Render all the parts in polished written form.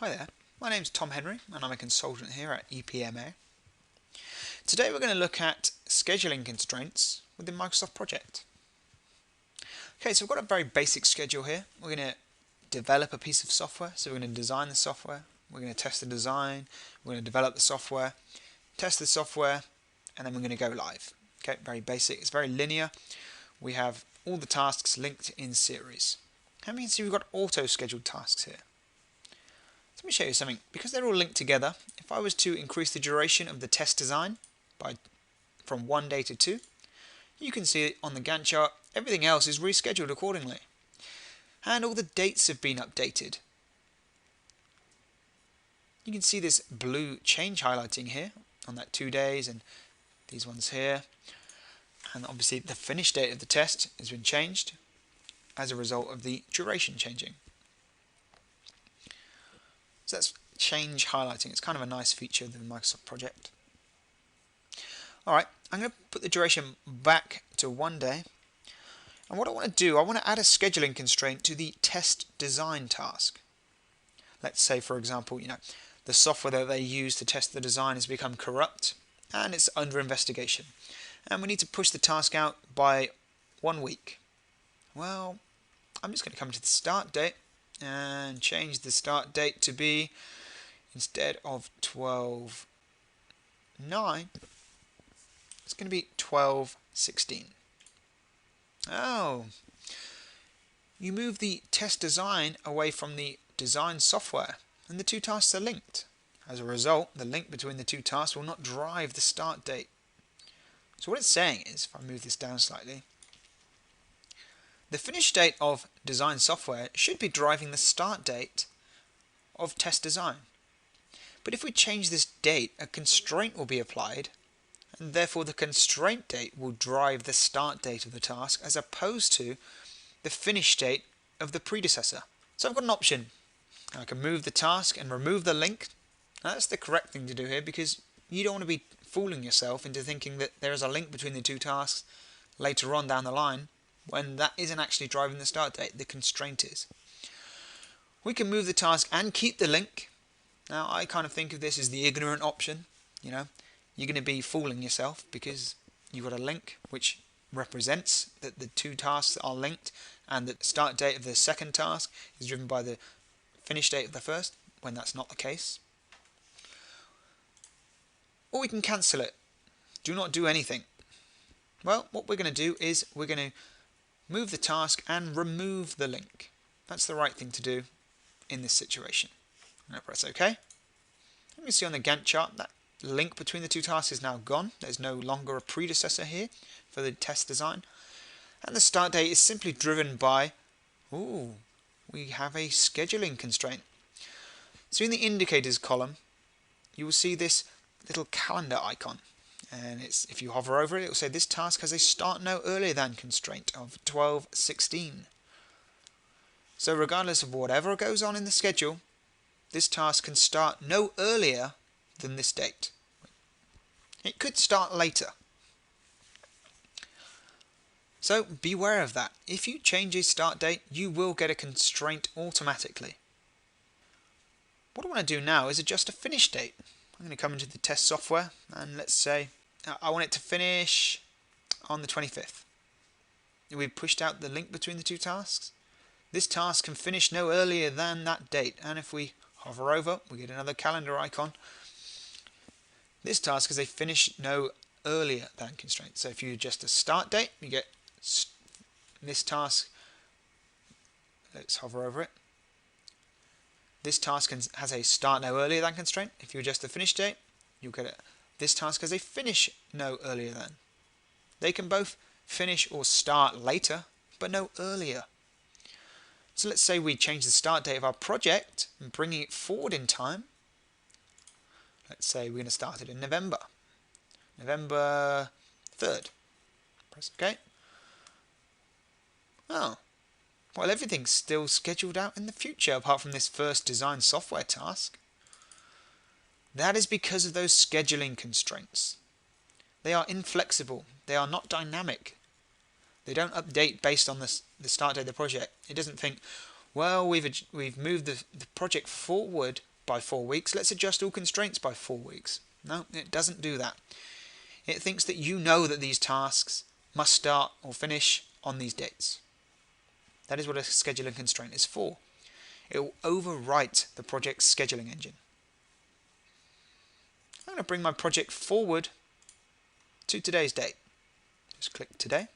Hi there, my name's Tom Henry and I'm a consultant here at EPMA. Today we're going to look at scheduling constraints within Microsoft Project. Okay, so we've got a very basic schedule here. We're going to develop a piece of software, so we're going to design the software, we're going to test the design, we're going to develop the software, test the software, and then we're going to go live. Okay, very basic, it's very linear. We have all the tasks linked in series. And we can see we've got auto-scheduled tasks here. Let me show you something. Because they're all linked together, if I was to increase the duration of the test design from 1 day to 2, you can see on the Gantt chart everything else is rescheduled accordingly. And all the dates have been updated. You can see this blue change highlighting here on that 2 days and these ones here. And obviously the finish date of the test has been changed as a result of the duration changing. So that's change highlighting. It's kind of a nice feature of the Microsoft Project. Alright, I'm going to put the duration back to 1 day. And what I want to do, I want to add a scheduling constraint to the test design task. Let's say, for example, the software that they use to test the design has become corrupt and it's under investigation. And we need to push the task out by 1 week. Well, I'm just going to come to the start date and change the start date to be, instead of 12/9, it's going to be 12/16. Oh, you move the test design away from the design software and the two tasks are linked. As a result, the link between the two tasks will not drive the start date. So what it's saying is, if I move this down slightly, the finish date of design software should be driving the start date of test design. But if we change this date, a constraint will be applied, and therefore the constraint date will drive the start date of the task as opposed to the finish date of the predecessor. So I've got an option. I can move the task and remove the link. Now that's the correct thing to do here, because you don't want to be fooling yourself into thinking that there is a link between the two tasks later on down the line, when that isn't actually driving the start date, the constraint is. We can move the task and keep the link. Now I kind of think of this as the ignorant option. You're going to be fooling yourself because you've got a link which represents that the two tasks are linked and the start date of the second task is driven by the finish date of the first, when that's not the case. Or we can cancel it. Do not do anything. Well, what we're going to do is we're going to move the task and remove the link. That's the right thing to do in this situation. I'm going to press OK. You can see on the Gantt chart that link between the two tasks is now gone. There's no longer a predecessor here for the test design. And the start date is simply driven by, we have a scheduling constraint. So in the indicators column, you will see this little calendar icon. And if you hover over it will say this task has a start no earlier than constraint of 12/16. So regardless of whatever goes on in the schedule, this task can start no earlier than this date. It could start later. So beware of that. If you change a start date, you will get a constraint automatically. What I want to do now is adjust a finish date. I'm going to come into the test software and let's say I want it to finish on the 25th. We've pushed out the link between the two tasks. This task can finish no earlier than that date, and if we hover over, we get another calendar icon. This task is a finish no earlier than constraint. So if you adjust the start date, you get this task. Let's hover over it. This task has a start no earlier than constraint. If you adjust the finish date, you'll get it. This task has a finish no earlier than. They can both finish or start later, but no earlier. So let's say we change the start date of our project and bringing it forward in time. Let's say we're going to start it in November 3rd. Press OK. Oh, well, everything's still scheduled out in the future apart from this first design software task. That is because of those scheduling constraints. They are inflexible. They are not dynamic. They don't update based on the start date of the project. It doesn't think, well, we've moved the project forward by 4 weeks. Let's adjust all constraints by 4 weeks. No, it doesn't do that. It thinks that you know that these tasks must start or finish on these dates. That is what a scheduling constraint is for. It will overwrite the project's scheduling engine. I'm going to bring my project forward to today's date. Just click today.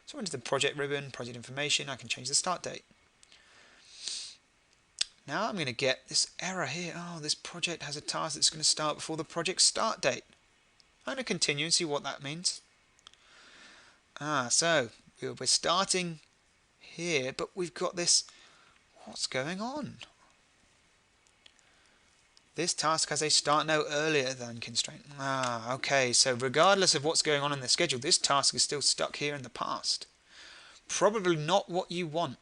So into the project ribbon, project information, I can change the start date. Now I'm going to get this error here. Oh, this project has a task that's going to start before the project start date. I'm going to continue and see what that means. So we're starting here, but we've got this. What's going on? This task has a start no earlier than constraint. Okay, so regardless of what's going on in the schedule, this task is still stuck here in the past. Probably not what you want.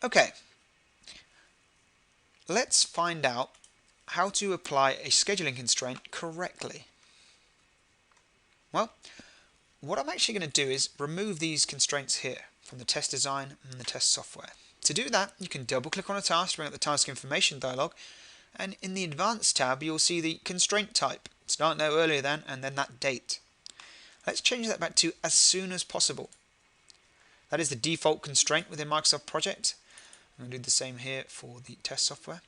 Okay, let's find out how to apply a scheduling constraint correctly. Well, what I'm actually going to do is remove these constraints here from the test design and the test software. To do that, you can double click on a task to bring up the task information dialog, and in the advanced tab you'll see the constraint type, start no earlier than, and then that date. Let's change that back to as soon as possible. That is the default constraint within Microsoft Project. I'm going to do the same here for the test software.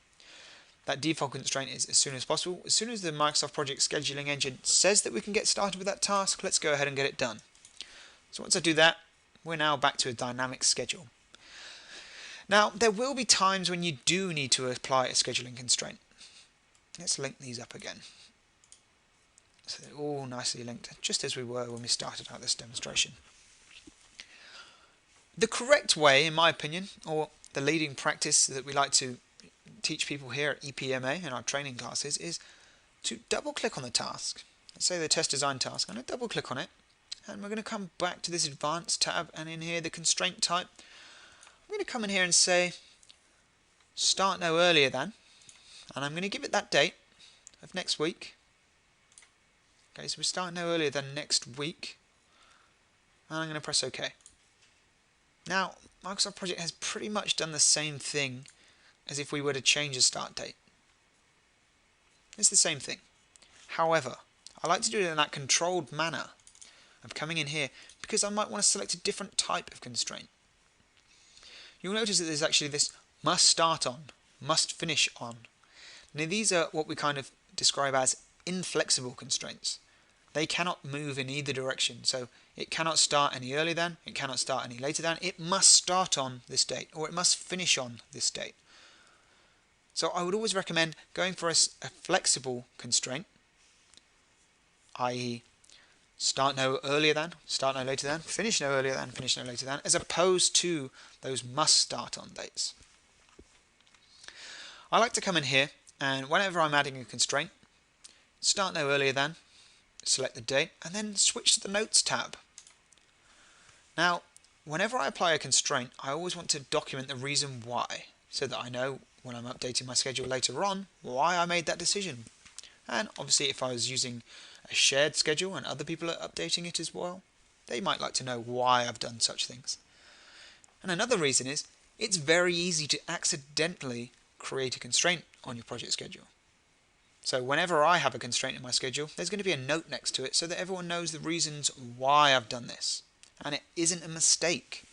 That default constraint is as soon as possible. As soon as the Microsoft Project scheduling engine says that we can get started with that task, let's go ahead and get it done. So once I do that, we're now back to a dynamic schedule. Now, there will be times when you do need to apply a scheduling constraint. Let's link these up again. So they're all nicely linked, just as we were when we started out this demonstration. The correct way, in my opinion, or the leading practice that we like to teach people here at EPMA in our training classes, is to double click on the task. Let's say the test design task. I'm going to double click on it, and we're going to come back to this advanced tab, and in here the constraint type. I'm going to come in here and say start no earlier than, and I'm going to give it that date of next week. Okay, so we start no earlier than next week, and I'm going to press OK. Now, Microsoft Project has pretty much done the same thing as if we were to change the start date. It's the same thing. However, I like to do it in that controlled manner of coming in here because I might want to select a different type of constraint. You'll notice that there's actually this must start on, must finish on. Now these are what we kind of describe as inflexible constraints. They cannot move in either direction, so it cannot start any earlier than, it cannot start any later than, it must start on this date, or it must finish on this date. So I would always recommend going for a flexible constraint, i.e. start no earlier than, start no later than, finish no earlier than, finish no later than, as opposed to those must start on dates. I like to come in here, and whenever I'm adding a constraint, start no earlier than, select the date, and then switch to the Notes tab. Now, whenever I apply a constraint, I always want to document the reason why, so that I know when I'm updating my schedule later on why I made that decision. And obviously if I was using a shared schedule and other people are updating it as well, they might like to know why I've done such things. And another reason is it's very easy to accidentally create a constraint on your project schedule. So whenever I have a constraint in my schedule, there's going to be a note next to it so that everyone knows the reasons why I've done this. And it isn't a mistake.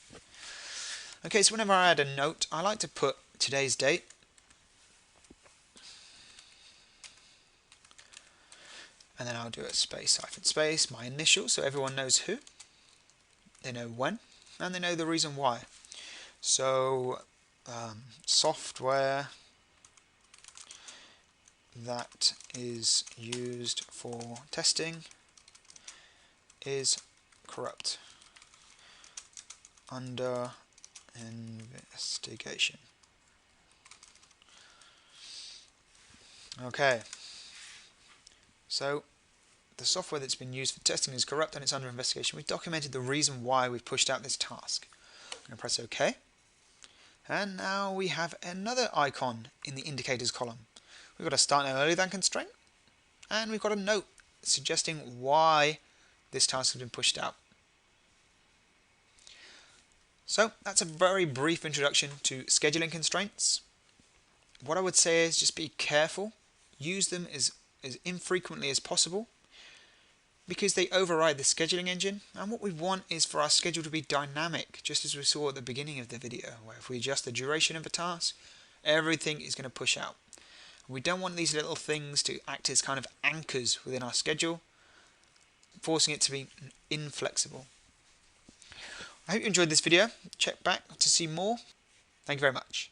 Okay, so whenever I add a note, I like to put today's date. And then I'll do a space, hyphen space, my initials, so everyone knows who. They know when, and they know the reason why. So, software that is used for testing is corrupt. Under investigation. Okay. So the software that's been used for testing is corrupt and it's under investigation. We've documented the reason why we've pushed out this task. I'm going to press OK. And now we have another icon in the indicators column. We've got a start no earlier than constraint, and we've got a note suggesting why this task has been pushed out. So that's a very brief introduction to scheduling constraints. what I would say is just be careful. Use them as infrequently as possible, because they override the scheduling engine, and what we want is for our schedule to be dynamic, just as we saw at the beginning of the video, where if we adjust the duration of a task, everything is going to push out. We don't want these little things to act as kind of anchors within our schedule, forcing it to be inflexible. I hope you enjoyed this video. Check back to see more. Thank you very much.